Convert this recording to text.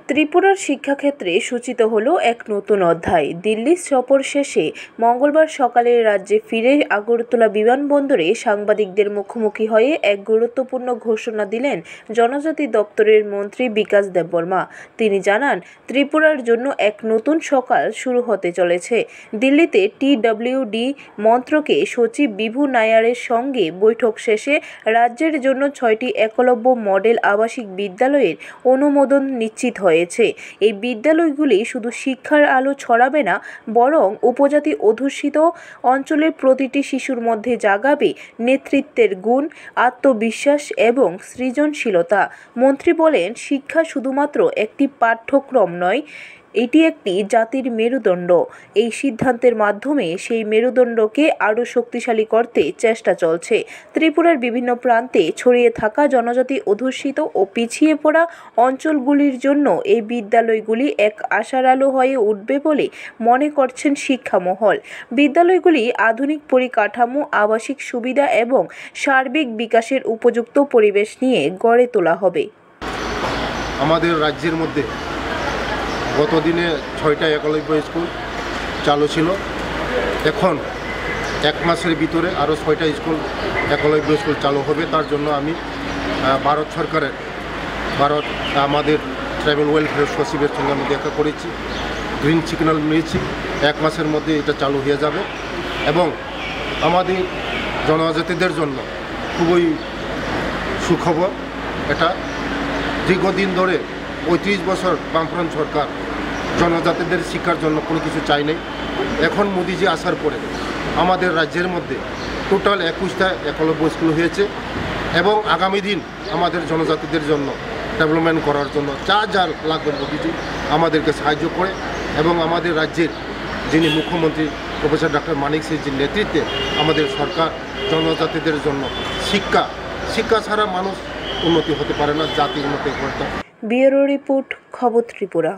ত্রিপুরার শিক্ষাক্ষেত্রে সূচিত হলো এক নতুন অধ্যায়। দিল্লি সফর শেষে মঙ্গলবার সকালে রাজ্যে ফিরে আগরতলা বিমানবন্দরে সাংবাদিকদের মুখোমুখি হয়ে এক গুরুত্বপূর্ণ ঘোষণা দিলেন জনজাতি দপ্তরের মন্ত্রী বিকাশ দেববর্মা। তিনি জানান, ত্রিপুরার জন্য এক নতুন সকাল শুরু হতে চলেছে। দিল্লিতে TWD মন্ত্রকে সচিব বিভু নায়ারের সঙ্গে বৈঠক শেষে রাজ্যের জন্য 6টি একলব্য মডেল আবাসিক বিদ্যালয়ের অনুমোদন নিশ্চিত হয়েছে। এই বিদ্যালয়গুলি শুধু শিক্ষার আলো ছড়াবে না, বরং উপজাতি অধ্যুষিত অঞ্চলের প্রতিটি শিশুর মধ্যে জাগাবে নেতৃত্বের গুণ, আত্মবিশ্বাস এবং সৃজনশীলতা। মন্ত্রী বলেন, শিক্ষা শুধুমাত্র একটি পাঠ্যক্রম নয়, এটি একটি জাতির মেরুদণ্ড। এই সিদ্ধান্তের মাধ্যমে সেই মেরুদণ্ডকে আরও শক্তিশালী করতে চেষ্টা চলছে। ত্রিপুরার বিভিন্ন প্রান্তে ছড়িয়ে থাকা জনজাতি অধ্যুষিত ও পিছিয়ে পড়া অঞ্চলগুলির জন্য এই বিদ্যালয়গুলি এক আশার আলো হয়ে উঠবে বলে মনে করছেন শিক্ষা মহল। বিদ্যালয়গুলি আধুনিক পরিকাঠামো, আবাসিক সুবিধা এবং সার্বিক বিকাশের উপযুক্ত পরিবেশ নিয়ে গড়ে তোলা হবে। আমাদের রাজ্যের মধ্যে গত দিনে 6টা একলব্য স্কুল চালু ছিল। এখন এক মাসের ভিতরে আরও 6টা স্কুল একলব্য স্কুল চালু হবে। তার জন্য আমি ভারত সরকারের আমাদের ট্রাইবাল ওয়েলফেয়ার সচিবের সঙ্গে আমি দেখা করেছি, গ্রিন সিগন্যাল নিয়েছি। এক মাসের মধ্যে এটা চালু হয়ে যাবে এবং আমাদের জনজাতিদের জন্য খুবই সুখবর। এটা দীর্ঘদিন ধরে 35 বছর বামফ্রন্ট সরকার জনজাতিদের শিক্ষার জন্য কোনো কিছু চাই নাই। এখন মোদিজি আসার পরে আমাদের রাজ্যের মধ্যে টোটাল 21টা একলব্য স্কুল হয়েছে এবং আগামী দিন আমাদের জনজাতিদের জন্য ডেভেলপমেন্ট করার জন্য যা লাগবে মোদিজি আমাদেরকে সাহায্য করে এবং আমাদের রাজ্যের যিনি মুখ্যমন্ত্রী প্রফেসর ডক্টর মানিক সিংজির নেতৃত্বে আমাদের সরকার জনজাতিদের জন্য শিক্ষা ছাড়া মানুষ উন্নতি হতে পারে না, জাতি উন্নতি করতে। ব্যুরো রিপোর্ট, খবর ত্রিপুরা।